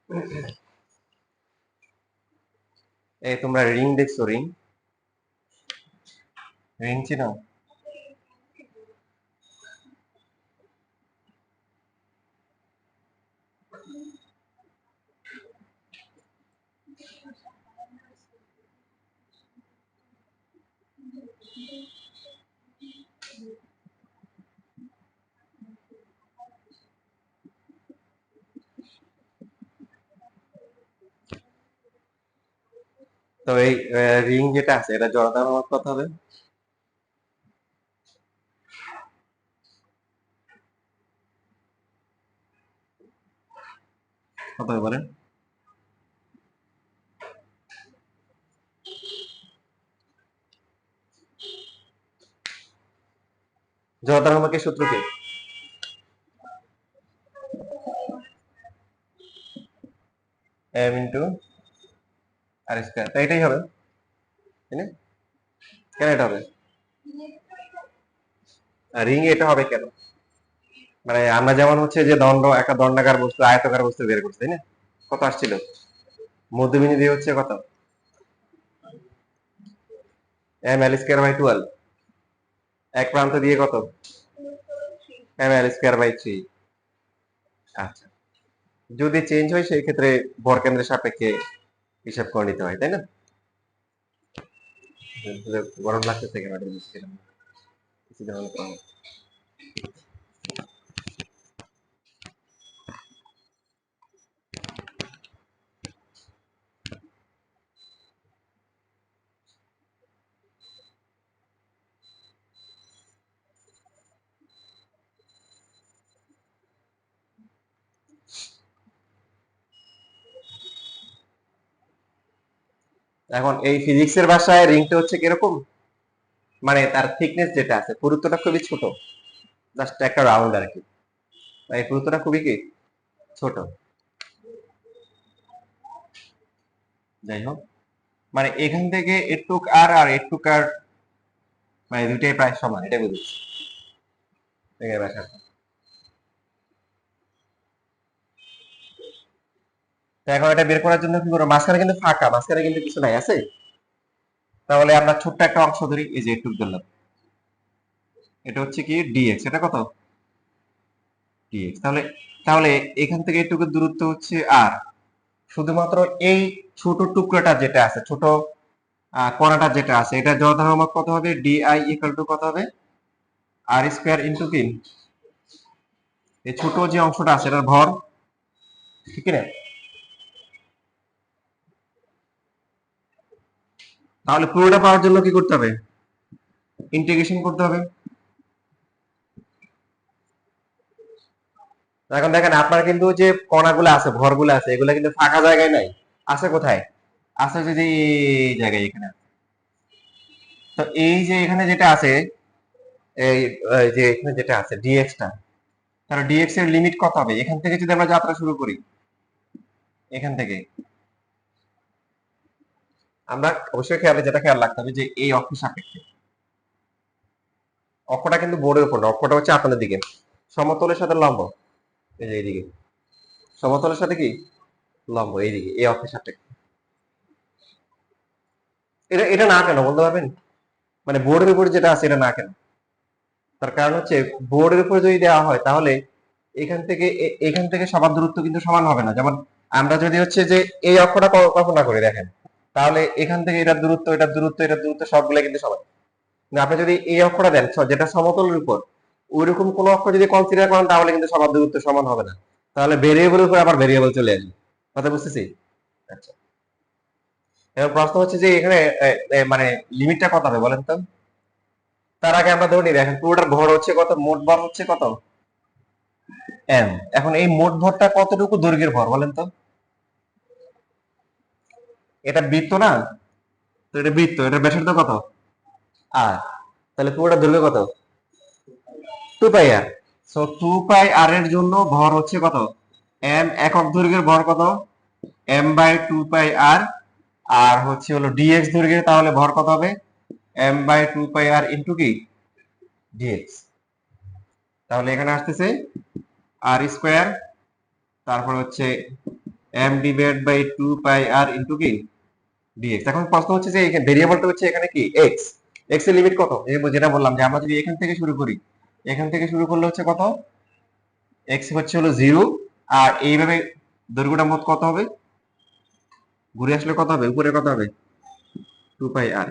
এই তোমরা রিং দেখছো? রিং রিং চিনো? তো এই রিং যেটা আছে এটা জড়তার অনুপাত কত হবে? কত হবে বলেন? জড়তার অনুপাতের সূত্র কি? এম ইন্টু আর স্কয়ার। তো এটাই হবে, তাই না? কেন এটা হবে? রিং এটা হবে কেন? মানে আমরা যেমন হচ্ছে যে একটা দণ্ডাকার বস্তু আয়তাকার বস্তু বের করছি, তাই না? কত আসছিল? মধ্যবিন্দু দিয়ে হচ্ছে কত? M L square by 12। এক প্রান্ত দিয়ে কত? M L square by 3। আচ্ছা, যদি চেঞ্জ হয় সেই ক্ষেত্রে ভর কেন্দ্রের সাপেক্ষে হিসাব করে নিতে হয়, তাই না? গরম লাগতেছে কেন? এটা বুঝছিলাম না। কিছু ধরনের কম। এখন এই ফিজিক্সের ভাষায় রিংটা হচ্ছে কিরকম, মানে তার থিকনেস যেটা আছে পুরুত্বটা খুবই ছোট, জাস্ট একটা রাউন্ড আর কি। এই পুরুত্বটা খুবই কি ছোট। যাই হোক, মানে এখান থেকে এটুক আর আর এটুক আর মানে দুইটাই প্রায় সমান, এটা বুঝেছি। এর ব্যাসার্ধ। তো এখন এটা বের করার জন্য কি করবো? মাঝখানে কিন্তু ফাঁকা, মাঝখানে কিন্তু কিছু নাই, আছে? তাহলে আমরা ছোট্ট একটা অংশ ধরি, এই যে এটুক ধরলাম, এটা হচ্ছে কি ডিএক্স। এটা কত? ডিএক্স। তাহলে তাহলে এখান থেকে এটুকু দূরত্ব হচ্ছে আর। শুধুমাত্র এই ছোট টুকরোটা যেটা আছে, ছোট কণাটা যেটা আছে, এটা জড়তার অনুপাত কত হবে? ডিআই ইকুয়াল টু কত হবে? আর স্কয়ার ইন্টু কি এই ছোট যে অংশটা আছে এটার ভর, ঠিক না? তাহলে পুরোটা পাওয়ার জন্য কি করতে হবে? ইন্টিগ্রেশন করতে হবে। এখন দেখেন আপনার কিন্তু যে কণাগুলো আছে, ভরগুলো আছে, এগুলো কিন্তু ফাঁকা জায়গায় নাই, আছে কোথায়? আছে যদি এই জায়গায়, এখানে। তো এই যে এখানে যেটা আছে, এই এই যে এখানে যেটা আছে ডিএক্স টা, তাহলে ডিএক্স এর লিমিট কত হবে? এখান থেকে যদি আমরা যাত্রা শুরু করি, এখান থেকে আমরা অবশ্যই যেটা খেয়াল রাখতে হবে যে এই অক্ষের সাপেক্ষে, অক্ষটা কিন্তু বোর্ডের উপর না, অক্ষটা হচ্ছে আপনাদের দিকে, সমতলের সাথে লম্ব, এই যে এইদিকে, সমতলের সাথে কি লম্ব, এইদিকে, এই অক্ষের সাপেক্ষে। এটা এটা না কেন বলতে পারবেন? মানে বোর্ডের উপর যেটা আছে এটা না কেন? তার কারণ হচ্ছে বোর্ডের উপর যদি দেওয়া হয় তাহলে এখান থেকে সবার দূরত্ব কিন্তু সমান হবে না। যেমন আমরা যদি হচ্ছে যে এই অক্ষটা কল্পনা করে দেখেন, তাহলে এখান থেকে এটার দূরত্ব, এটার দূরত্ব, এটার দূরত্ব সবগুলো কিন্তু সমান। কিন্তু আপনি যদি এই অক্ষটা দেন যেটা সমতলের উপর, ওইরকম কোন অক্ষ যদি কনসিডার করেন তাহলে কিন্তু সবার দূরত্ব সমান হবে না। তাহলে ভেরিয়েবলের উপর আবার ভেরিয়েবল চলে আসবে। কথা বুঝতেছি? আচ্ছা, এবার প্রশ্ন হচ্ছে যে এখানে মানে লিমিটটা কত হবে বলেন তো? তার আগে আমরা ধরে নিই, দেখেন পুরোটার ভর হচ্ছে কত, মোট ভর হচ্ছে কত? এম। এখন এই মোট ভরটা কতটুকু দৈর্ঘ্যের ভর বলেন তো? এটা বৃত্ত না? তো এটা বৃত্ত, এটা ব্যাসার্ধ কত? আর তাহলে পুরোটা দৈর্ঘ্য কত? 2 পাই আর। সো 2 পাই আর এর জন্য ভর হচ্ছে কত? এম। একক দৈর্ঘ্যের ভর কত? এম বাই 2 পাই আর। আর হচ্ছে হলো ডিএক্স দৈর্ঘ্যের তাহলে ভর কত হবে? M by 2 pi R into কি ডিএক্স। তাহলে এখানে আসতেছে আর স্কোয়ার, তারপর হচ্ছে m divide by 2 pi r into কি dx। এখন প্রশ্ন হচ্ছে যে এখানে ভেরিয়েবলটা হচ্ছে এখানে কি x, x এর লিমিট কত? এই যেটা বললাম যে আমরা যদি এখান থেকে শুরু করি, এখান থেকে শুরু করলে হচ্ছে কত, x হচ্ছে হলো 0, আর এইভাবে দৈর্ঘ্যটা মোট কত হবে, ঘুরে আসলে কত হবে, উপরে কত হবে, 2 পাই r,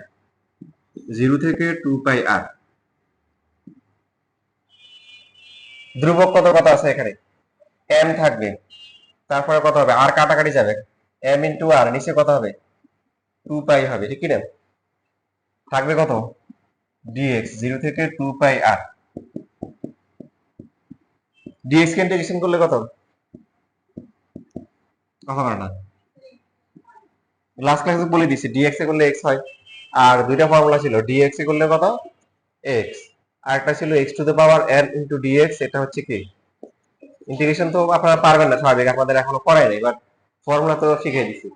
0 থেকে 2 পাই r। ধ্রুবক কত কত আছে এখানে, m থাকবে, তারপরে কত হবে, r কাটাকাটি যাবে, m ইনটু r, নিচে কত হবে, 2 পাই হবে, ঠিক কি না? থাকবে কত, dx, 0 থেকে 2 পাই r। dx কে ইন্টিগ্রেশন করলে কত, কথা বলে না, লাস্ট ক্লাসে বলে দিছি dx এ করলে x হয়, আর দুইটা ফর্মুলা ছিল, dx এ করলে কত, x, আর একটা ছিল x two the power n into dx, এটা হচ্ছে কি ইন্টিগ্রেশন। তো আপনারা পারবেন না স্বাভাবিক, আপনাদের এখনো করাই নাই, বাট ফর্মুলা তো শিখিয়ে দিছি।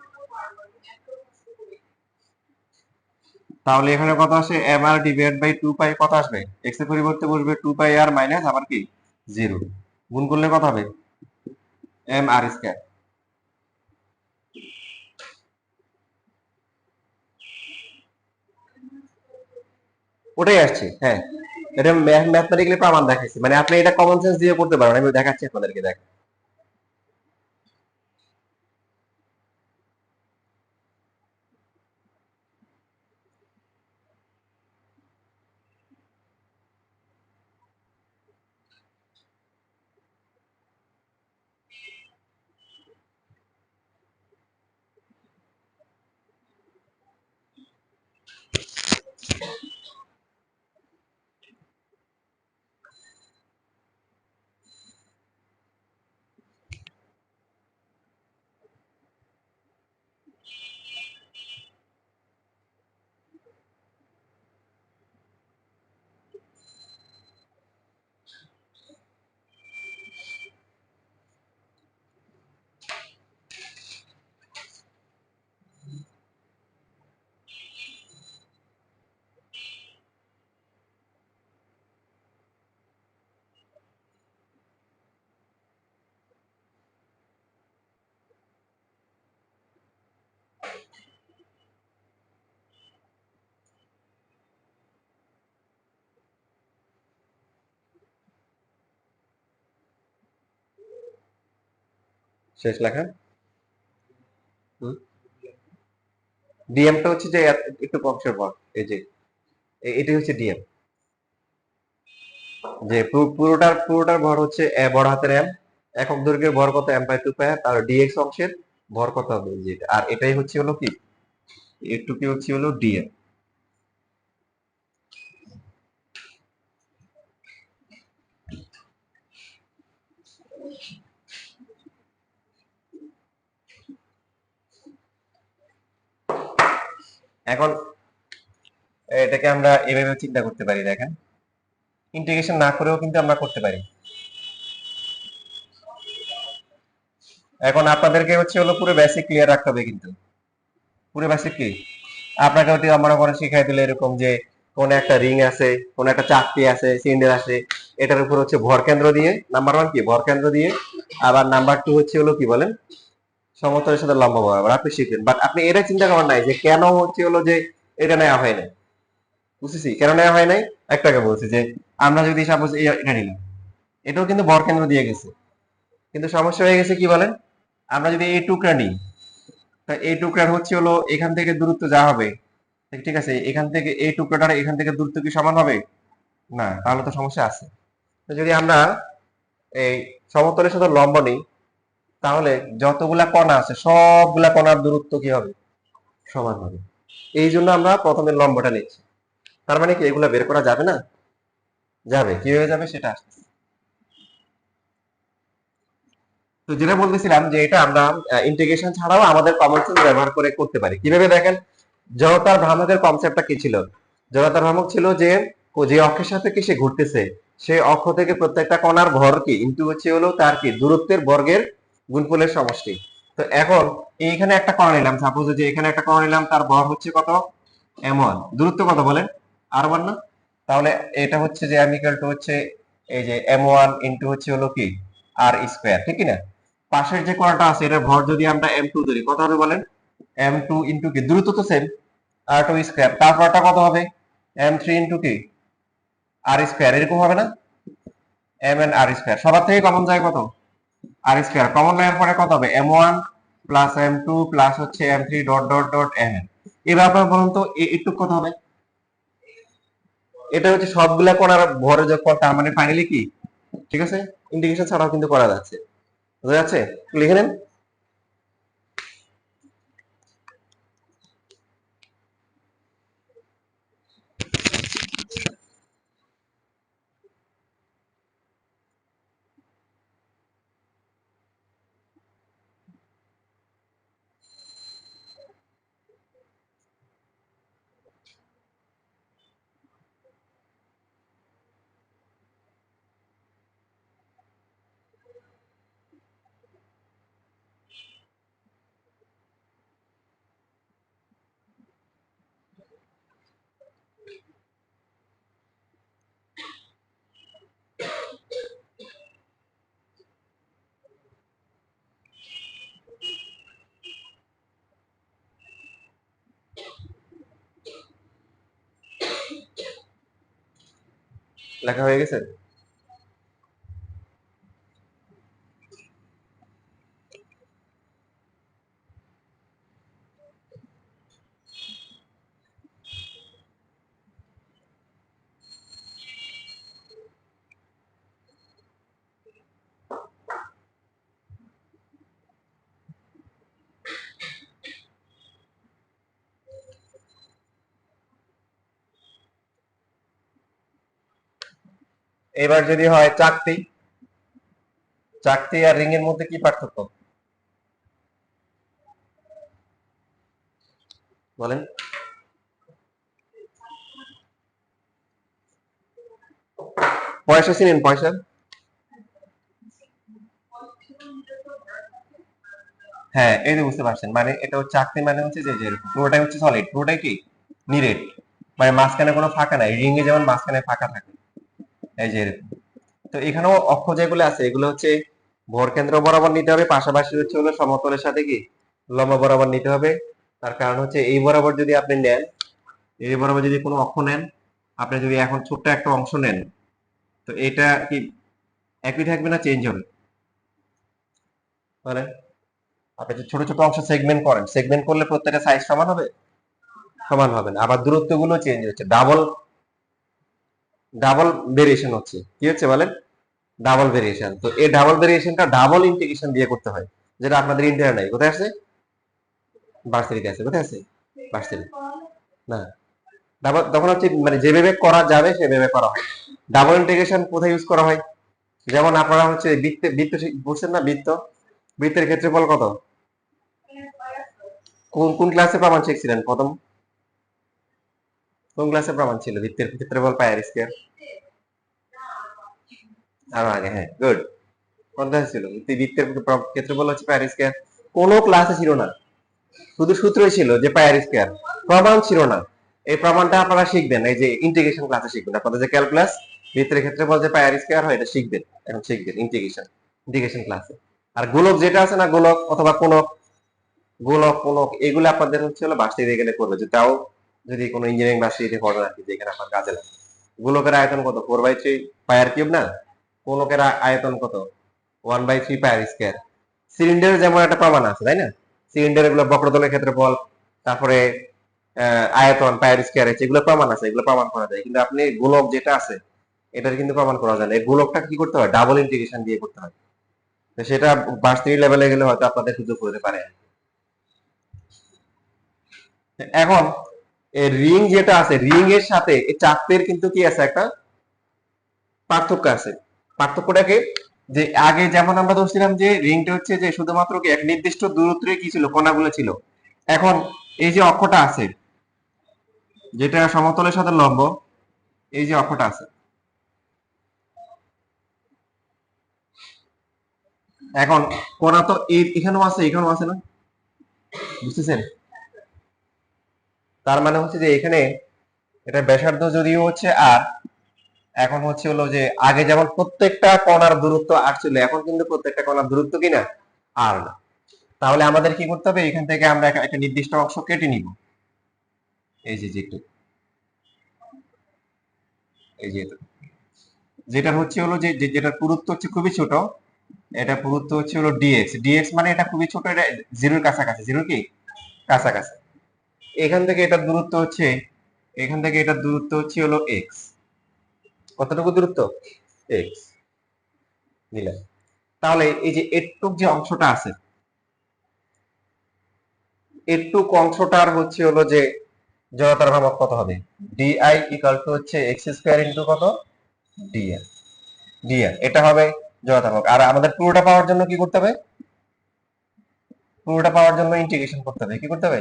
তাহলে এখানে কত আসে, mr ডিভাইড বাই 2 পাই কত আসবে, x এর পরিবর্তে বসবে 2 পাই r মাইনাস আবার কি 0, গুণ করলে কত হবে, mr স্কয়ার। ওটাই আসছে, হ্যাঁ, এটা ম্যাথমেটিক্যালি প্রমাণ দেখাইছি, মানে আপনি এটা কমন সেন্স দিয়ে করতে পারেন, আমি দেখাচ্ছি আপনাদেরকে, দেখ। শেষ লেখা, ডিএমটা হচ্ছে যে একটু অংশের ভর, এই যে এটাই হচ্ছে ডিএম, যে পুরোটার পুরোটার ভর হচ্ছে বড় হাতের এম, একক দৈর্ঘ্যের ভর কত, M by 2 pi, R dx অংশের ভর কত হবে, যে আর এটাই হচ্ছে হলো কি, একটু কি হচ্ছে হলো ডিএম। এখন এটাকে আমরা এভাবে চিন্তা করতে পারি, দেখেন, ইন্টিগ্রেশন না করেও কিন্তু আমরা করতে পারি। এখন আপনাদেরকে হচ্ছে হলো পুরো বেসিক ক্লিয়ার রাখতে হবে, কিন্তু পুরো বেসিক কি আপনাকে হচ্ছে মনে করেন শিখাই দিলে এরকম যে কোন একটা রিং আছে, কোন একটা চাকতি আছে, সিলিন্ডার আছে, এটার উপর হচ্ছে ভর কেন্দ্র দিয়ে, নাম্বার 1 কি ভর কেন্দ্র দিয়ে, আবার নাম্বার 2 হচ্ছে হলো কি বলেন, সমতলের সাথে লম্ব বরাবর, আপনি শিখবেন। বাট আপনি এটা চিন্তা করেন নাই যে কেন হচ্ছে হলো যে এটা নেওয়া হয় নাই, বুঝতেছি কেন নেওয়া হয় নাই, একটাকে বলছি যে আমরা যদি সাপোজ এটা নিলাম, এটাও কিন্তু ভর কেন্দ্র দিয়ে গেছে, কিন্তু সমস্যা হয়ে গেছে কি বলেন, আমরা যদি এই টুকরা নিই, তা এই টুকরার হচ্ছে হলো এখান থেকে দূরত্ব যা হবে, ঠিক আছে, এখান থেকে এই টুকরাটার এখান থেকে দূরত্ব কি সমান হবে, না, তাহলে তো সমস্যা আছে। তো যদি আমরা এই সমতলের সাথে লম্ব নিই, তাহলে যতগুলা কণা আছে সবগুলা কণার দূরত্ব কি হবে, সমান হবে। এই জন্য আমরা প্রথমে লম্বটা নিচ্ছি। তার মানে কি এগুলা বের করা যাবে না, যাবে, কিভাবে যাবে সেটা আসছে। তো যেটা বলতেছিলাম যে এটা আমরা ইন্টিগ্রেশন ছাড়াও আমাদের কমন সেন্স ব্যবহার করে করতে পারি, কিভাবে দেখেন, জড়তার ভ্রামকের কনসেপ্টটা কি ছিল, জড়তার ভ্রামক ছিল যে যে অক্ষের সাথে কি সে ঘুরতেছে, সেই অক্ষ থেকে প্রত্যেকটা কণার ভর কি ইনটু হচ্ছে হলো তার কি দূরত্বের বর্গের গুণফলের সমষ্টি। তো এখন এইখানে একটা কণা নিলাম, সাপোজ যে এখানে একটা কণা নিলাম, তার ভর হচ্ছে কত, m1, দূরত্ব কত বলেন, r1 না, তাহলে এটা হচ্ছে যে m ইকুয়াল টু হচ্ছে এই যে m1 ইনটু হচ্ছে হলো কি r স্কয়ার, ঠিক কি না? পাশের যে কোণাটা আছে এটার ভর যদি আমরা m2 ধরি, কত হবে বলেন? m2 ইনটু কি, দূরত্ব তো সেম, r2 স্কয়ার, তারপরটা কত হবে? m3 ইনটু কি, r স্কয়ার, এরকম হবে না? m এন্ড r স্কয়ার, সবার থেকে কমন যায় কত? r স্কয়ার, কমন নেওয়ার পরে কত হবে? m1 প্লাস m2 প্লাস হচ্ছে m3 dot dot dot mn। এবার আপনারা বলুন তো একটু কত হবে? এটা হচ্ছে সবগুলা কোণার ভরের যোগফল, তার মানে ফাইনালি কি, ঠিক আছে, ইন্টিগ্রেশন ছাড়াও কিন্তু করা যাচ্ছে, বুঝা যাচ্ছে? লিখে নেন। লেখা হয়ে গেছে? এবার যদি হয় চাকতি, চাকতি আর রিং এর মধ্যে কি পার্থক্য বলেন? পয়সা চিনেন? পয়সা, হ্যাঁ এই যে বুঝতে পারছেন, মানে এটা হচ্ছে চাকতি, মানে হচ্ছে যে পুরোটাই হচ্ছে সলিড, পুরোটাই কি নিরেট, মানে মাঝখানে কোনো ফাঁকা নাই, রিং এ যেমন মাঝখানে ফাঁকা থাকে, এই যে এরকম। তো এখানেও অক্ষ যেগুলো আছে এগুলো হচ্ছে ভর কেন্দ্র বরাবর নিতে হবে, পাশাপাশি হচ্ছে হলো সমতলের সাথে কি লম্ব বরাবর নিতে হবে। তার কারণ হচ্ছে এই বরাবর যদি আপনি নেন, এই বরাবর যদি কোনো অক্ষ নেন, আপনি যদি এখন ছোট্ট একটা অংশ নেন, তো এটা কি একই থাকবে না চেঞ্জ হবে? মানে আপনি যে ছোট ছোট অংশ সেগমেন্ট করেন, সেগমেন্ট করলে প্রত্যেকটা সাইজ সমান হবে? সমান হবে না, আবার দূরত্ব গুলো চেঞ্জ হচ্ছে, ডাবল ডাবল ভেরিয়েশন হচ্ছে, কি হচ্ছে বলেন? Double variation. তো এই ডাবল ভেরিয়েশনটা ডাবল ইন্টিগ্রেশন দিয়ে করতে হয়, যেটা আপনাদের ইন্টার নাই, কোথায় আছে? ভার্সিটিতে আছে, কোথায় আছে? ভার্সিটি না, ডাবল তখন হচ্ছে মানে যেভাবে করা যাবে সেভাবে করা হয়। ডাবল ইন্টিগ্রেশন কোথায় ইউজ করা হয়? যেমন আপনারা হচ্ছে বৃত্ত বৃত্ত বুঝছেন না, বৃত্ত, বৃত্তের ক্ষেত্রফল কত? কোন কোন ক্লাসে প্রমাণ শিখছিলেন প্রথম? কোন ক্লাসে প্রমাণ ছিল বৃত্তের ক্ষেত্রফল পাই আর স্কয়ার? আরো আগে, হ্যাঁ গুড। কোন ক্লাসে ছিল বৃত্তের ক্ষেত্রফল হচ্ছে পাই আর স্কয়ার? কোন ক্লাসে ছিল না, শুধু সূত্রই ছিল যে পাই আর স্কয়ার, প্রমাণ ছিল না। এই প্রমাণটা আপনারা শিখবেন এই যে ইন্টিগ্রেশন ক্লাসে শিখবেন, আপনাদের যে ক্যালকুলাস বৃত্তের ক্ষেত্রফল যে পাই আর স্কয়ার হয় এটা শিখবেন, এখন শিখবেন ইন্টিগ্রেশন, ইন্টিগ্রেশন ক্লাসে। আর গোলক যেটা আছে না, গোলক অথবা কোনক, গোলক কোনক এগুলো আপনাদের হচ্ছে হলো ভার্সিটিতে গেলে করবে, যে তাও যদি কোনো ইঞ্জিনিয়ারিং ভার্সিটিতে পড়েন আর কি, যেখানে আপনার কাজে লাগে। গোলকের আয়তন কত? 4/3 পাই আর কিউব না? কোনকের আয়তন কত? 1/3 পাই আর স্কয়ার। সিলিন্ডারের যেমন একটা প্রমাণ আছে তাই না, সিলিন্ডার এগুলো বক্রতলের ক্ষেত্রফল, তারপরে আয়তন পাই আর স্কয়ার আছে, এগুলো প্রমাণ আছে, এগুলো প্রমাণ করা যায়। কিন্তু আপনি গোলক যেটা আছে এটার কিন্তু প্রমাণ করা যায় না, এই গোলকটা কি করতে হয়? ডাবল ইন্টিগ্রেশন দিয়ে করতে হয়। তো সেটা ভার্সিটি লেভেলে গেলে হয়তো আপনাদের সুযোগ হতে পারে। এখন এই রিং যেটা আছে, রিং এর সাথে এই চাপের কিন্তু কি আছে, একটা পার্থক্য আছে। পার্থক্যটাকে, যে আগে যেমন আমরা ধরছিলাম যে রিংটা হচ্ছে যে শুধুমাত্র কি এক নির্দিষ্ট দূরত্বে কি ছিল, কণাগুলো ছিল। এখন এই যে অক্ষটা আছে যেটা সমতলের সাথে লম্ব, এই যে অক্ষটা আছে, এখন কণা তো এখানেও আছে এখানেও আছে না, বুঝতেছেন? তার মানে হচ্ছে যে এখানে এটা ব্যাসার্ধ যদিও হচ্ছে আর, এখন হচ্ছে হলো যে আগে যেমন প্রত্যেকটা কণার দূরত্ব আর ছিল, এখন কিন্তু প্রত্যেকটা কণার দূরত্ব কিনা আর না। তাহলে আমাদের কি করতে হবে, এখান থেকে আমরা একটা নির্দিষ্ট অংশ কেটে নিব। এই যে এই যে যেটা হচ্ছে হলো যেটার পুরুত্ব হচ্ছে খুবই ছোট, এটা পুরুত্ব হচ্ছে হলো ডিএক্স। ডিএক্স মানে এটা খুবই ছোট, এটা জিরোর কাছাকাছি, জিরো কি কাছাকাছি। এখান থেকে এটার দূরত্ব হচ্ছে, এখান থেকে এটার দূরত্ব হচ্ছে হলো এক্স। কতটুকু দূরত্ব? এক্স নিলাম। তাহলে এই যে এটুক যে অংশটা আছে, এটুক অংশটার হচ্ছে হলো যে জড়তার ভ্রামক কত হবে? ডিআই ইকুয়াল টু হচ্ছে এক্স স্কয়ার ইনটু কত? ডিএন। ডিএন এটা হবে জড়তার ভ্রামক। আর আমাদের পুরোটা পাওয়ার জন্য কি করতে হবে? পুরোটা পাওয়ার জন্য ইন্টিগ্রেশন করতে হবে। কি করতে হবে?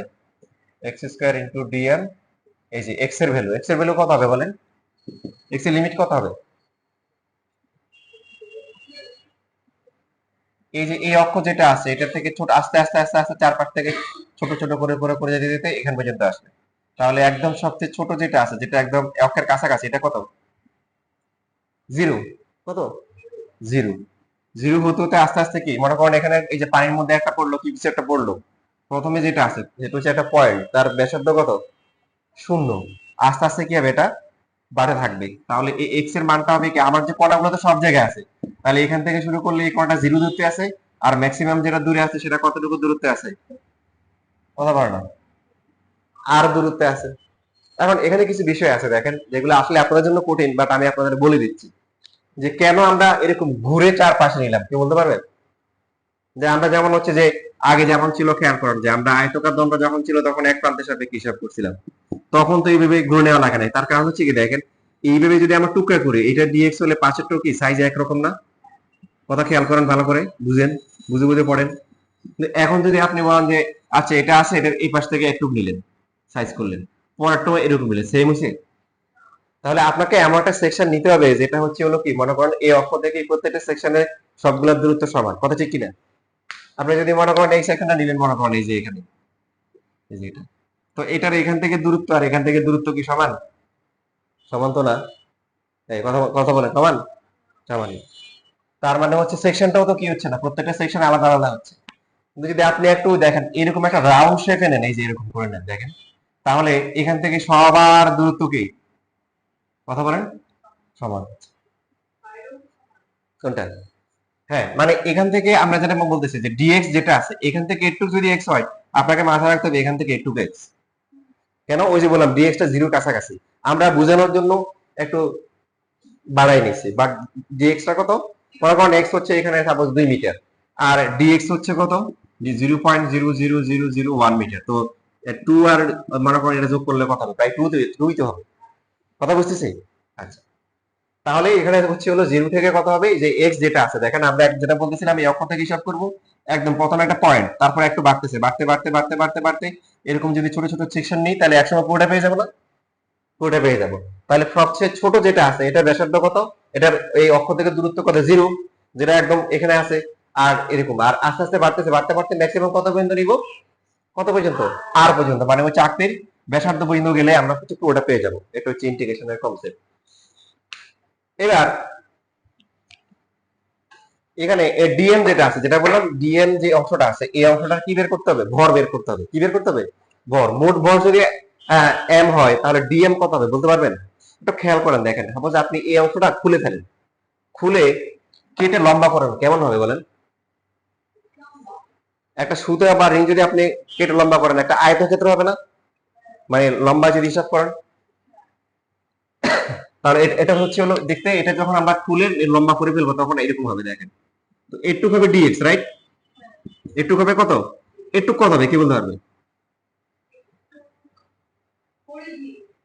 X square into dn. এই যে এক্স এর ভ্যালু, এক্স এর ভ্যালু কত হবে বলেন? এক্স এর লিমিট কত হবে? এই যে এই অক্ষ যেটা আছে, এটা থেকে ছোট আস্তে আস্তে আস্তে আস্তে চারপাশ থেকে ছোট ছোট করে করে করে যেতে যেতে এখান পর্যন্ত আসবে। তাহলে একদম সবচেয়ে ছোট যেটা আছে, যেটা একদম অক্ষের কাছাকাছি, এটা কত? জিরো। কত? জিরো। জিরো হতে হতে আস্তে আস্তে কি মনে করেন, এখানে এই যে পানির মধ্যে একটা পড়লো, কি কিছু একটা পড়লো, প্রথমে যেটা আছে যেটা হচ্ছে একটা পয়েন্ট, তার ব্যাসার্ধ কত? শূন্য। আস্তে আস্তে কি হবে, এটা বাড়তে থাকবে। তাহলে এই এক্স এর মানটা হবে কি, আমার যে কণাগুলো তো সব জায়গায় আছে, তাহলে এখান থেকে শুরু করলে এই কণাটা জিরো দূরত্বে আছে, আর ম্যাক্সিমাম যেটা দূরে আছে সেটা কতটুকু দূরত্বে আছে? কথা বলে না, আর দূরত্বে আছে। এখন এখানে কিছু বিষয় আছে দেখেন, যেগুলো আসলে আপনাদের জন্য কঠিন, বাট আমি আপনাদের বলে দিচ্ছি যে কেন আমরা এরকম ঘুরে চারপাশে নিলাম। কি বলতে পারবেন? যে আমরা যেমন হচ্ছে যে আগে যেমন ছিল, খেয়াল করেন যে আমরা আয়তকার দণ্ড যখন ছিল তখন এক প্রান্তের সাথে হিসাব করছিলাম, তখন তো এইভাবে ঘুরে নেওয়া লাগে নাই। তার কারণ হচ্ছে কি দেখেন, এইভাবে যদি আমরা টুকরা করি, এটা ডিএক্স হলে পাঁচের টুকি সাইজ একরকম না। কথা খেয়াল করেন, ভালো করে বুঝেন, বুঝে বুঝে পড়েন। এখন যদি আপনি বলেন যে আচ্ছা এটা আছে, এটার এই পাশ থেকে একটু নিলেন, সাইজ করলেন, পরেরটা এরকম নিলেন, সেম হয়েছে। তাহলে আপনাকে এমন একটা সেকশন নিতে হবে যেটা হচ্ছে হলো কি মনে করেন এই অক্ষ থেকে এই প্রত্যেকটা সেকশনের সবগুলোর দূরত্ব সমান। কথা ঠিক কিনা? আপনি যদি মনে করেন এই সেকশনটা নিলেন, মনে করেন এই যে এখানে, এই যে এটা, তো এটার এখান থেকে দূরত্ব আর এখান থেকে দূরত্ব কি সমান? সমান তো না। এই কথা কথা বলে সমান? সমান। তার মানে হচ্ছে সেকশনটাও তো কি হচ্ছে না, প্রত্যেকটা সেকশন আলাদা আলাদা হচ্ছে। কিন্তু যদি আপনি একটু দেখেন এরকম একটা রাউন্ড শেপে নেন, এই যে এরকম করে নেন দেখেন, তাহলে এখান থেকে সবার দূরত্ব কি? কথা বলেন, সমান। কোনটা? হ্যাঁ, মানে এখান থেকে আমরা যেটা বলতেছি যে ডিএক্স যেটা আছে, এখান থেকে একটু যদি এক্স হয়, আপনাকে মাথায় রাখতে হবে এখান থেকে একটু এক্স। কেন? ওই যে বললাম ডিএক্স টা জিরোর কাছাকাছি, আমরা বোঝানোর জন্য একটু বাড়াই নিচ্ছি। বাট ডিএক্স টা কত? মনে করেন এক্স হচ্ছে এখানে সাপোজ 2 মিটার, আর ডিএক্স হচ্ছে কত? 0.00001 মিটার। তো টু আর মনে করেন এটা যোগ করলে কত হবে? প্রায় টুই তো হবে। কথা বুঝতেছি? আচ্ছা, তাহলে এখানে হচ্ছে হলো জিরো থেকে কত হবে, যে এক্স যেটা আছে দেখেন, আমরা যেটা বলতেছিলাম এই অক্ষ থেকে হিসাব করব, একদম প্রথমে একটা পয়েন্ট, তারপর একটু বাড়তেছে, বাড়তে বাড়তে বাড়তে বাড়তে বাড়তে এরকম যদি ছোট ছোট সেকশন নিই, তাহলে একসময় পুরোটা পেয়ে যাবো না? পুরোটা পেয়ে যাবো। তাহলে সবচেয়ে ছোট যেটা আছে এটার ব্যাসার্ধ কত? এটার এই অক্ষ থেকে দূরত্ব কত? জিরো, যেটা একদম এখানে আছে। আর এরকম আর আস্তে আস্তে বাড়তেছে, বাড়তে বাড়তে ম্যাক্সিমাম কত পর্যন্ত নিব? কত পর্যন্ত? আর পর্যন্ত, মানে ওই চাকতির ব্যাসার্ধ পর্যন্ত গেলে আমরা হচ্ছে পুরোটা পেয়ে যাবো। এটা হচ্ছে ইন্টিগ্রেশনের কনসেপ্ট। এবার এখানে ডিএম যেটা আছে, যেটা বললাম ডিএম যে অংশটা আছে, এই অংশটা কি বের করতে হবে? ভর বের করতে হবে। কি বের করতে হবে? ভর। মোট ভর যদি এম হয়, তাহলে ডিএম কত হবে বলতে পারবেন? একটু খেয়াল করেন, দেখেন সাপোজ আপনি এই অংশটা খুলে ফেলেন, খুলে কেটে লম্বা করেন, কেমন হবে বলেন? একটা সুতো বা রিং যদি আপনি কেটে লম্বা করেন, একটা আয়তক্ষেত্র হবে না? মানে লম্বা যদি হিসাব করেন, তাহলে এটা হচ্ছে হলো দেখতে, এটা যখন আমরা খুলে লম্বা করে ফেলবো তখন এরকম হবে দেখেন। তো এটুক হবে ডিএক্স, রাইট? এটুক হবে কত? এটুক কত হবে কি বলতে পারবে?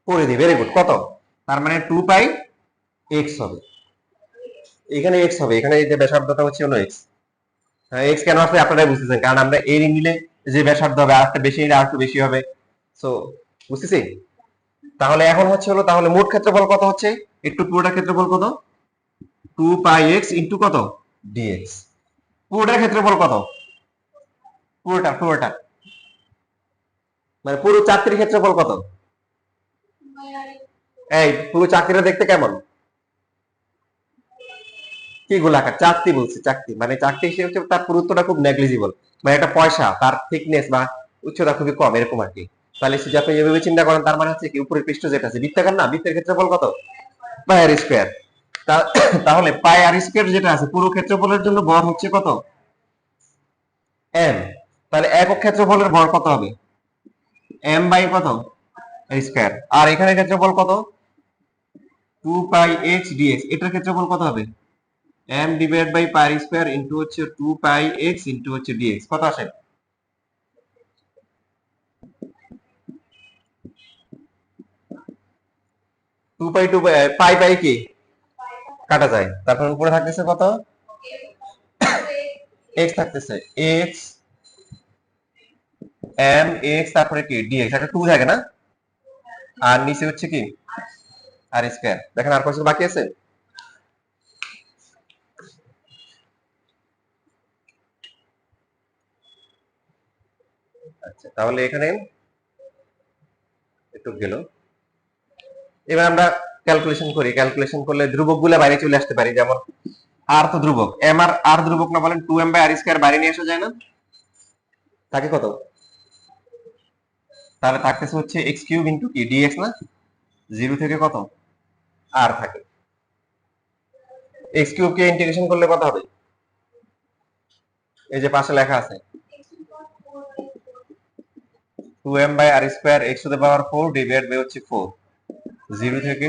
পরিধি, ভেরি গুড। কত? তার মানে 2 পাই এক্স হবে। এখানে এক্স হবে, এখানে এই যে ব্যাসার্ধটা হচ্ছে হলো এক্স। হ্যাঁ, এক্স কেন আসলে আপনারাই বুঝতেছেন, কারণ আমরা এর মিলে যে ব্যাসার্ধ হবে আর একটা বেশি নিলে আর একটু বেশি হবে। সো বুঝতেছি। তাহলে এখন হচ্ছে হলো, তাহলে মোট ক্ষেত্রফল কত হচ্ছে? একটু পুরোটা ক্ষেত্রফল কত? 2 পাই এক্স ইন্টু কত? ডিএক্স। পুরোটার ক্ষেত্রফল কত? পুরোটা পুরোটা মানে পুরো চাকরির ক্ষেত্রফল কত? এই পুরো চাকরিটা দেখতে কেমন? কি গোলাকার? চাকতি বলছি, চাকতি মানে চাকতি হিসেবে হচ্ছে তার পুরুত্বটা খুব নেগলিজিবল, মানে একটা পয়সা, তার থিকনেস বা উচ্চতা খুবই কম এরকম আর কি। তাহলে যদি আপনি এভাবে চিন্তা করেন, তার মানে হচ্ছে কি উপরের পৃষ্ঠ যেটা আছে বৃত্তাকার না, বৃত্তের ক্ষেত্রফল কত? পাই আর স্কয়ার। তাহলে পাই আর স্কয়ার যেটা আছে পুরো ক্ষেত্রফলের জন্য ভর হচ্ছে কত? এম। তাহলে একক ক্ষেত্রফলের ভর কত হবে? এম বাই কত? স্কয়ার। আর এখানে ক্ষেত্রফল কত? 2 পাই এক্স ডিএক্স। এটার ক্ষেত্রফল কত হবে? M divide by pi square into হচ্ছে 2 পাই এক্স ইনটু হচ্ছে ডিএক্স। কত আসে? 2 পাই 2 পাই পাই পাই কি কাটা যায়, তারপর উপরে থাকতেছে কত? এক্স থাকতেছে, এক্স এম এক্স তারপরে কি ডিএক্স, একটা 2 থাকে না, আর নিচে হচ্ছে কি আর স্কয়ার। দেখেন আর কত বাকি আছে? আচ্ছা, তাহলে এখানে একটু গেল। এবার আমরা ক্যালকুলেশন করি, ক্যালকুলেশন করলে ধ্রুবক গুলো বাইরে চলে আসতে পারি। যেমন আর তো ধ্রুবক, এম আর আর ধ্রুবক না, বলেন 2m বাই আর স্কয়ার বাইরে নিয়ে আসা যায় না? থাকে কত? তাহলে থাকতেছে হচ্ছে এক্স কিউব ইনটু কি ডিএক্স না, জিরো থেকে কত আর থাকে। এক্স কিউব কে ইন্টিগ্রেশন করলে কত হবে? এই যে পাশে লেখা আছে 2m by r square x to the power 4 divide by হচ্ছে 4, জিরো থেকে,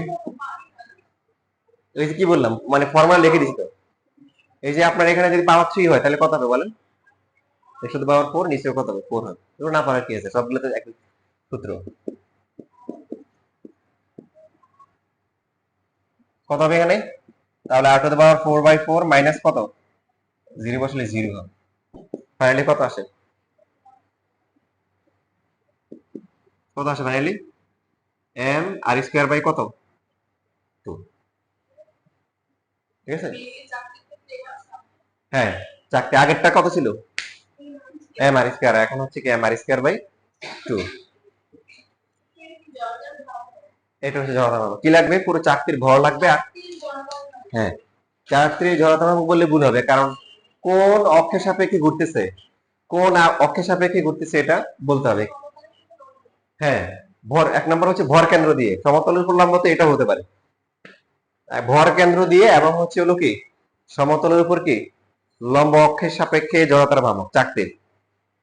এই যে কি বললাম মানে ফর্মুলা লিখে দিছি তো। এই যে আপনার এখানে যদি পাওয়ার 3 হয় তাহলে কত হবে বলেন? এক্স টু দ্য পাওয়ার 4 নিচেও কত হবে? 4 হবে। এগুলো না পারার কি আছে, সবগুলোতে একই সূত্র। কত হবে এখানে? তাহলে r to the power 4 by 4 minus কত? জিরো বসলে জিরো হবে। ফাইনালি কত আসে? কত আসে finally? M r square by কত? 2। ঠিক আছে? হ্যাঁ, চারটে আগেরটা কত ছিল? এম আর স্কয়ার, এখন হচ্ছে কি এম আর স্কয়ার বাই 2। এটা হচ্ছে জড়তা ভ্রামক। কি লাগবে? পুরো চাকতির ভর লাগবে। আর হ্যাঁ, চাকতির জড়তা ভ্রামক বললে ভুল হবে, কারণ কোন অক্ষের সাপেক্ষে ঘুরতেছে, কোন অক্ষের সাপেক্ষে ঘুরতেছে এটা বলতে হবে। হ্যাঁ, ভর এক নম্বর হচ্ছে ভর কেন্দ্র দিয়ে, সমতলের উপর লম্ব তো এটাও হতে পারে। ভর কেন্দ্র দিয়ে এবং হচ্ছে হলো কি সমতলের উপর কি লম্ব অক্ষের সাপেক্ষে জড়তার ভ্রামক চাকতির।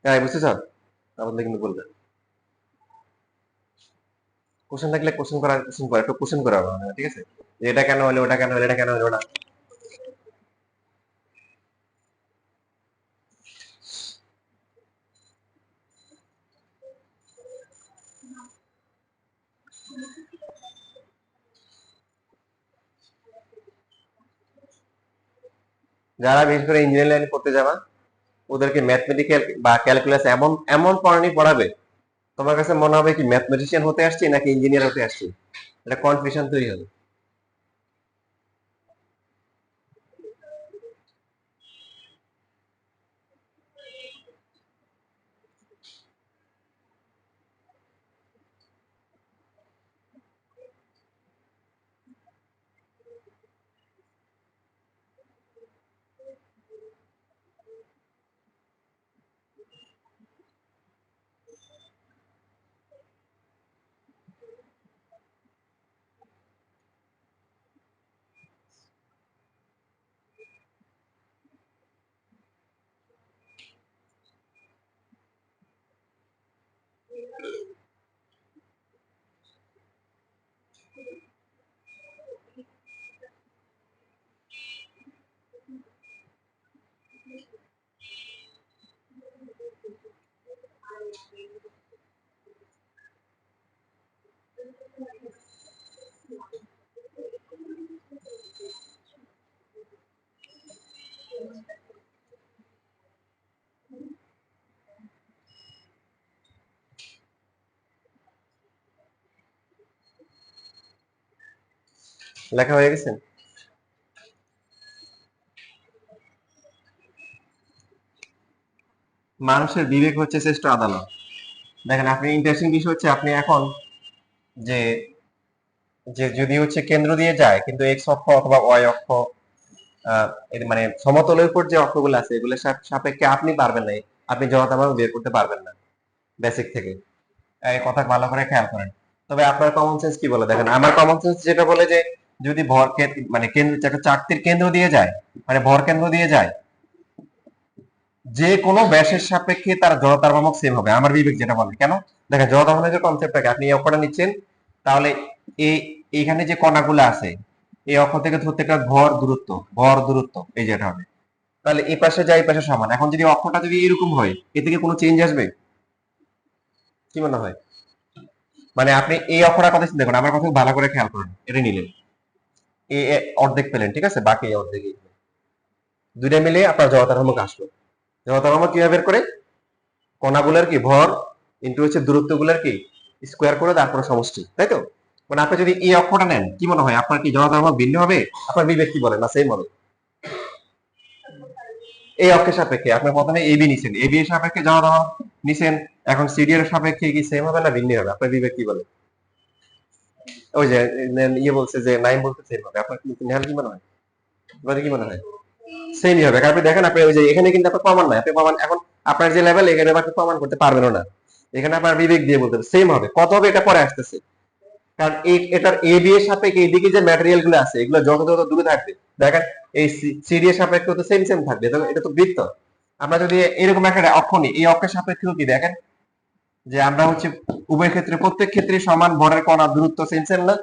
হ্যাঁ, বুঝতেছ? তাহলে কিন্তু বলবে কোশ্চেন থাকলে কোশ্চেন করা একটু কোশ্চেন করা হবে না, ঠিক আছে? যে এটা কেন হলো, ওটা কেন হলো, এটা কেন হলো না। যারা বিশেষ করে ইঞ্জিনিয়ারিং লাইনে পড়তে যাবা, ওদেরকে ম্যাথমেটিক্যাল বা ক্যালকুলাস এমন এমন পড়ানি পড়াবে, তোমার কাছে মনে হবে কি ম্যাথমেটিশিয়ান হতে আসছি নাকি ইঞ্জিনিয়ার হতে আসছি, এটা কনফিউশন তৈরি হবে। লেখা হয়ে গেছে? মানুষের বিবেক হচ্ছে শ্রেষ্ঠ আদালত। দেখেন, আপনি ইন্টারেস্টিং বিষয় হচ্ছে আপনি এখন যে যে যদি হচ্ছে কেন্দ্র দিয়ে যায় কিন্তু এক্স অক্ষ অথবা ওয়াই অক্ষ মানে সমতলের উপর যে অক্ষগুলো আছে এগুলো সাপেক্ষে আপনি পারবেন না, আপনি জড়তাভাবে বের করতে পারবেন না বেসিক থেকে। এই কথা ভালো করে খেয়াল করেন। তবে আপনার কমন সেন্স কি বলে দেখেন, আমার কমন সেন্স যেটা বলে যে যদি ভর মানে কেন্দ্র চাকতির কেন্দ্র দিয়ে যায়, মানে ভর কেন্দ্র দিয়ে যায়, যে কোনো ব্যাসের সাপেক্ষে তার জড়তার ভ্রামক সেম হবে, আমার বিবেক যেটা বলে। কেন? দেখেন জড়তা ভ্রামকের কনসেপ্টটাকে আপনি এই অক্ষটা নিচ্ছেন, তাহলে এই এইখানে যে কণাগুলো আছে এই অক্ষ থেকে প্রত্যেকটা ভর দূরত্ব এই যেটা হবে, তাহলে এই পাশে যা এই পাশে সমান। এখন যদি অক্ষটা যদি এরকম হয় এ থেকে কোনো চেঞ্জ আসবে? কি মনে হয়? মানে আপনি এই অক্ষটার কথা চিন্তা করেন, আমার কথা ভালো করে খেয়াল করেন, এটা নিলেন, অর্ধেক পেলেন, ঠিক আছে, বাকি অর্ধেক দুইটা মিলে আপনার জড়তার ভ্রামক আসলো। জড়তার ভ্রামক কিভাবে বের করে? কণাগুলোর কি ভর ইন্টু হচ্ছে দূরত্বগুলোর কি স্কোয়ার করে তারপরে সমষ্টি, তাই তো? মানে আপনি যদি এই অক্ষটা নেন, কি মনে হয় আপনার কি জড়তার ভ্রামক ভিন্ন হবে? আপনার বিবেক কি বলে? না সেম হবে? এই অক্ষের সাপেক্ষে আপনি প্রথমে এবি নিছেন, এবি এর সাপেক্ষে জড়তার ভ্রামক নিছেন, এখন সিডি এর সাপেক্ষে কি সেম হবে না ভিন্ন হবে? আপনার বিবেক কি বলে? ওই যে ইয়ে বলছে যে নাইম বলতে সেম হবে, আপনার কি নেহাল কি মনে হয়? আপনার কি মনে হয়? সেমই হবে। কারণ আপনি দেখেন, আপনি ওই যে এখানে কিন্তু আপনার প্রমাণ নাই, আপনি প্রমাণ এখন আপনার যে লেভেল এখানে আপনি প্রমাণ করতে পারবেন না, এখানে আপনার বিবেক দিয়ে বলতে সেম হবে। কত হবে এটা পরে আসতেছে, কারণ এটার এ বি এর সাপেক্ষে এইদিকে যে ম্যাটেরিয়াল গুলো আছে এগুলো যত যত দূরে থাকবে, দেখেন এই সিডি এর সাপেক্ষে তো সেম সেম থাকবে, এটা তো বৃত্ত। আমরা যদি এরকম একটা অক্ষ নিই, এই অক্ষের সাপেক্ষেও কি দেখেন যে আমরা হচ্ছে উভয় ক্ষেত্রে প্রত্যেক ক্ষেত্রে সমান ভরের কণা দূরত্ব সেম সেম না?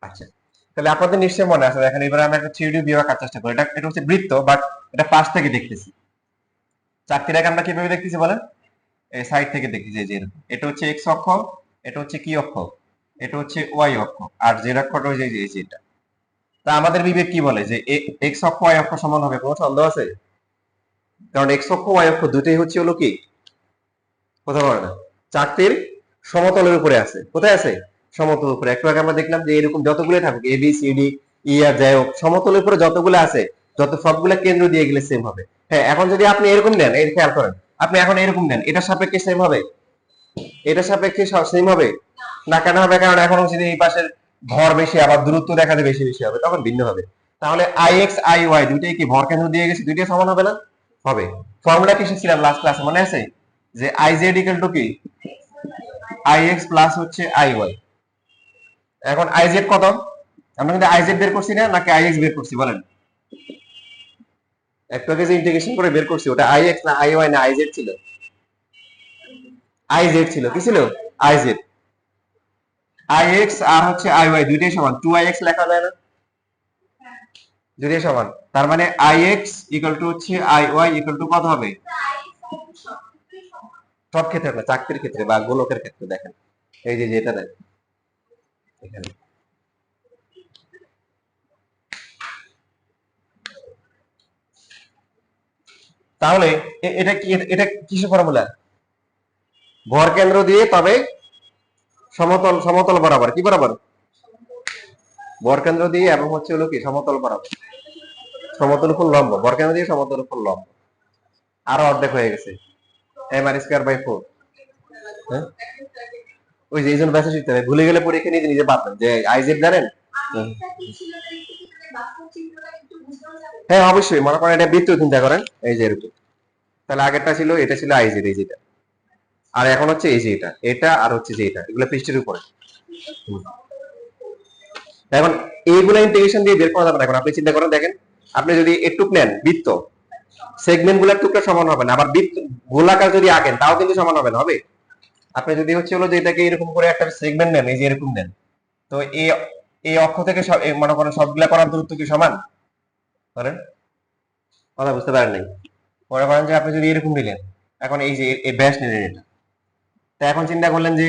আচ্ছা, তাহলে আপনাদের নিশ্চয়ই মনে আছে, দেখেন এবার আমরা একটা থ্রিডি ভিউ আঁকার চেষ্টা করি। এটা হচ্ছে বৃত্ত, বাট এটা পাশ থেকে দেখতেছি। চাকতিটাকে আমরা কিভাবে দেখতেছি বলেন? এই সাইড থেকে দেখতেছি, এই যে এরকম। এটা হচ্ছে এক্স অক্ষ, এটা হচ্ছে কি অক্ষ, এটা হচ্ছে ওয়াই অক্ষ, আর জেড অক্ষটা ওই যে এটা। তা আমাদের বিবেক কি বলে যে এক্স অক্ষ ওয়াই অক্ষ সমান হবে? কোনো সন্দেহ আছে? কারণ এক্স অক্ষ ওয়াই অক্ষ দুটোই হচ্ছে হলো কি, কথা বলে না, চাকতির সমতলের উপরে আছে। কোথায় আছে? সমতলের উপরে। একটু আগে আমরা দেখলাম যে এরকম যতগুলো থাকুক A B C D E আর যাই হোক, সমতলের উপরে যতগুলো আছে যত সবগুলা কেন্দ্র দিয়ে গেলে সেম হবে। হ্যাঁ, এখন যদি আপনি এরকম নেন, এই খেয়াল করেন, আপনি এখন এরকম নেন, এটা সাপেক্ষে সেম হবে? এটা সাপেক্ষে সেম হবে না? কেন হবে? কারণ এখন যদি এই পাশের ভর বেশি আবার দূরত্ব দেখাতে বেশি বেশি হবে, তখন ভিন্ন হবে। তাহলে আই এক্স আই ওয়াই দুইটাই কি ভর কেন্দ্র দিয়ে গেছে, দুইটাই সমান হবে না? হবে। ফর্মুলা কি শিখছিলাম লাস্ট ক্লাসে, মনে আছে? যে আই জেড ইকুয়াল টু কি আই এক্স প্লাস হচ্ছে আই ওয়াই। এখন আই জেড কত? আমরা কিন্তু আই জেড বের করছি না, নাকি আই এক্স বের করছি বলেন? একটু আগে যে ইন্টিগ্রেশন করে বের করছি ওটা আই এক্স না আই ওয়াই না আই জেড ছিল? আই জেড ছিল। কি ছিল? I Z. আই এক্স আর হচ্ছে আই ওয়াই দুইটাই সমান, টু আই এক্স লেখা যায় না? দুইটাই সমান, তার মানে আই এক্স ইকুয়াল টু হচ্ছে আই ওয়াই ইকুয়াল টু কত হবে? সব ক্ষেত্রে না, চাকতির ক্ষেত্রে বা গোলকের ক্ষেত্রে দেখেন, এই যে যেটা দেন এখানে। তাহলে এটা কি, এটা কিসের ফর্মুলা? ভর কেন্দ্র দিয়ে তবে সমতল সমতল বরাবর, কি বরাবর? ভর কেন্দ্র দিয়ে এবং হচ্ছে হলো কি সমতল বরাবর, সমতল উপর লম্ব, ভর কেন্দ্র দিয়ে সমতল উপর লম্ব। আরো অর্ধেক হয়ে গেছে, এম আর স্কয়ার বাই 4। হ্যাঁ, ওই যে এই জন্য ব্যাস শিখতে হবে, ভুলে গেলে পরীক্ষা নিজে নিজে পারবেন যে আইজেড জানেন। হ্যাঁ অবশ্যই, মনে করেন এটা বৃত্ত চিন্তা করেন, এই যে এরকম। তাহলে আগেরটা ছিল, এটা ছিল আইজেড, এই যেটা, আর এখন হচ্ছে এই যে এটা, এটা আর হচ্ছে যে এটা, এগুলো পৃষ্ঠের উপরে। এখন এইগুলো ইন্টিগ্রেশন দিয়ে বের করা যাবে না। এখন আপনি চিন্তা করেন, দেখেন আপনি যদি একটু নেন বৃত্ত, সেগমেন্ট গুলার টুকরা সমান হবে না, আবার বৃত্ত গোলাকার যদি আঁকেন তাও কিন্তু সমান হবে না, হবে? আপনি যদি হচ্ছে হলো যে এটাকে এরকম করে একটা সেগমেন্ট নেন, এই যে এরকম নেন, তো এই এই অক্ষ থেকে সব মনে করেন সবগুলা করার দূরত্ব কি সমান? ধরেন, কথা বুঝতে পারেন নাই? মনে করেন যে আপনি যদি এরকম নিলেন, এখন এই যে এই ব্যাস নিলেন এটা, তা এখন চিন্তা করলেন যে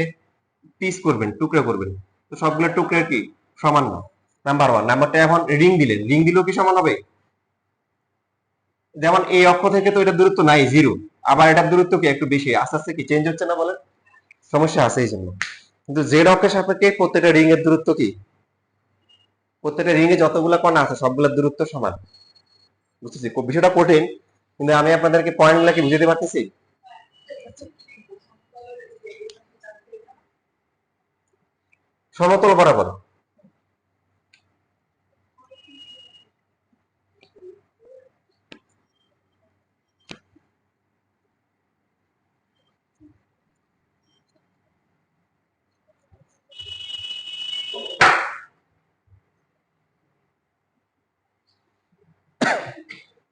পিস করবেন, টুকরো করবেন, তো সবগুলো টুকরো কি সমান না? Number one. নাম্বারটা, এখন রিং দিলেন, রিং দিলেও কি সমান হবে? যেমন এই অক্ষ থেকে তো এটা দূরত্ব নাই, জিরো, আবার এটার দূরত্ব কি একটু বেশি, আস্তে আস্তে কি চেঞ্জ হচ্ছে না বলেন? সমস্যা আছে এই জন্য। কিন্তু জেড অক্ষের সাপেক্ষে প্রত্যেকটা রিং এর দূরত্ব কি, প্রত্যেকটা রিং এ যতগুলো কণা আছে সবগুলোর দূরত্ব সমান। বুঝতেছি বিষয়টা কঠিন, কিন্তু আমি আপনাদেরকে পয়েন্ট গুলা কি বুঝাতে পারতেছি? সমতল বরাবর।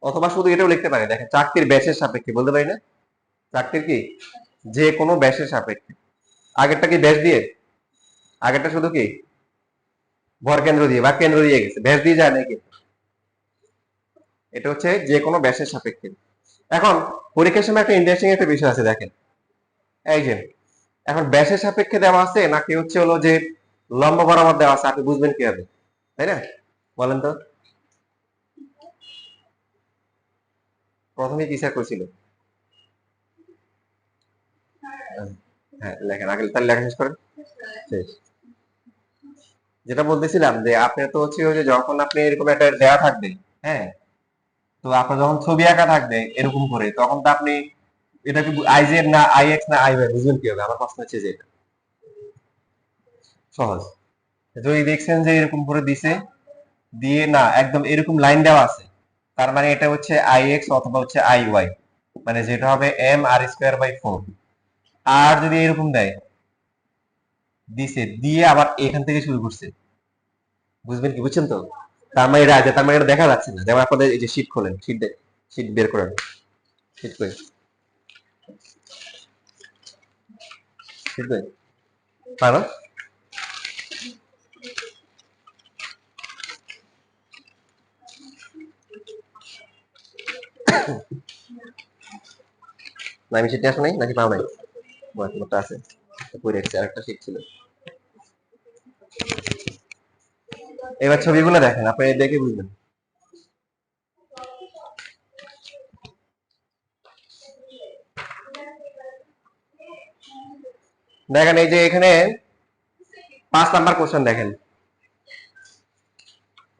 অথবা শুধু এটাও লিখতে পারি, দেখেন চাকতির ব্যাসের সাপেক্ষে, বলতে পারি না চাকতির কি যে কোনো ব্যাসের সাপেক্ষে। আগেরটা কি ব্যাস দিয়ে, আগেরটা শুধু কি ভর কেন্দ্র দিয়ে বা কেন্দ্র দিয়ে গেছে, ব্যাস দিয়ে যায় নাকি। এটা হচ্ছে যে কোনো ব্যাসের সাপেক্ষে। এখন পরীক্ষার সময় একটা ইন্টারেস্টিং একটা বিষয় আছে, দেখেন এই যে এখন ব্যাসের সাপেক্ষে দেওয়া আছে নাকি হচ্ছে হলো যে লম্ব বরাবর দেওয়া আছে, আপনি বুঝবেন কিভাবে, তাই না? বলেন তো, প্রথমে কি স্যার করেছিল? হ্যাঁ লেখেন আগে, তাহলে লেখা শেষ করেন। শেষ। যেটা বলতেছিলাম যে আপনি তো হচ্ছে ওই যে যখন আপনি এরকম একটা দেয়া থাকবে, হ্যাঁ, তো আপনার যখন ছবি আঁকা থাকবে এরকম করে, তখন তো আপনি এটা কি আইজেড না আই এক্স না আই ওয়াই বুঝবেন কি হবে? আমার প্রশ্ন হচ্ছে যে এটা সহজ। যদি দেখছেন যে এরকম করে দিছে, দিয়ে না একদম এরকম লাইন দেওয়া আছে, তার মানে এটা হচ্ছে আই এক্স অথবা হচ্ছে আই ওয়াই, মানে যেটা হবে এম আর স্কোয়ার বাই 4। আর যদি এরকম দেয়, দিছে দিয়ে আবার এখান থেকে শুরু করছে, বুঝবেন কি, বুঝছেন তো? তার মানে এটা আছে, তার মানে এটা দেখা যাচ্ছে না। যেমন আপনাদের এই যে শীট খোলেন, শীট বের করেন, শীট করে, শীট করে পারো। না আমি শীট নিয়ে আসো নাই নাকি পাও নাই? তোমারটা আছে, পড়ে রেখেছি, আরেকটা শীট ছিল। এবার ছবিগুলো দেখেন, আপনি দেখে বুঝবেন। দেখেন এই যে এখানে 5 নাম্বার কোশ্চেন দেখেন,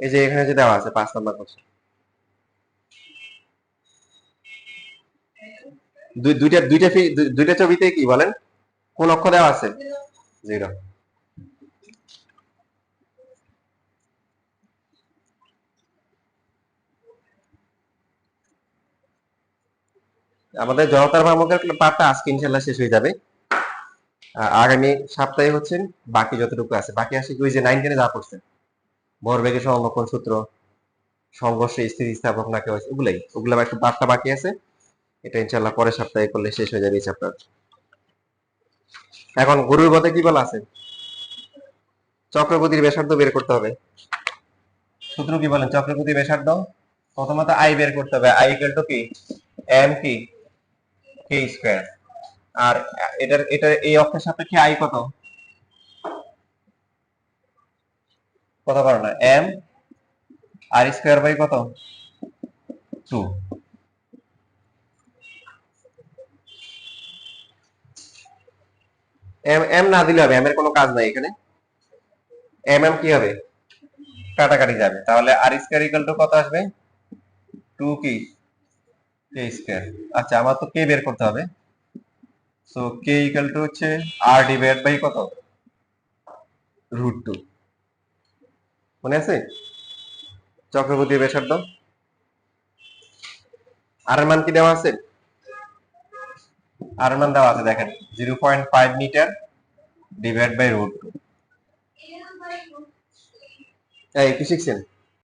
এই যে এখানে যে দেওয়া আছে 5 নাম্বার কোশ্চেন, দুইটা দুইটা দুইটা ছবিতে কি বলেন, কোন অক্ষ দেওয়া আছে? জিরো। আমাদের জড়তার ভ্রামকের পার্টটা আজকে ইনশাল্লাহ শেষ হয়ে যাবে। আগামী সপ্তাহে হচ্ছে বাকি যতটুকু আছে, বাকি আসে কি ওই যে 9-10 যা পড়ছেন, ভরবেগের সংরক্ষণ সূত্র, সংঘর্ষে স্থিতিস্থাপক নাকি ওগুলাই, ওগুলো একটু পার্টটা বাকি আছে। এটা ইনশাল্লাহ পরের সপ্তাহে করলে শেষ হয়ে যাবে এই চ্যাপ্টার। এখন গরুর পথে কি বলা আছে? চক্রগতির ব্যাসার্ধ বের করতে হবে। সূত্র কি বলেন? চক্রগতির ব্যাসার্ধ প্রথমত আই বের করতে হবে, আই ইকুয়াল টু কি এম কি কে স্কয়ার। আর এটার এই অক্ষের সাপেক্ষে আই কত? কত পারো না, এম আর স্কয়ার বাই কত 2। এম এম না দিলে হবে, এম এর কোনো কাজ নাই এখানে। এম এম কি হবে, কাটাকাটি যাবে, তাহলে আর স্কয়ার ইকুয়াল টু কত আসবে 2 কি কে স্কয়ার। আচ্ছা আমার তো কে বের করতে হবে, সো কে ইকুয়াল টু হচ্ছে আর ডিভাইড বাই কত √2। মনে আছে চক্রবর্তী ব্যাসার্ধ, আর এর মান কি দেওয়া আছে? আর এর মান দেওয়া আছে, দেখেন 0.5 মিটার ডিভাইড বাই √2। এই কি শিখছেন?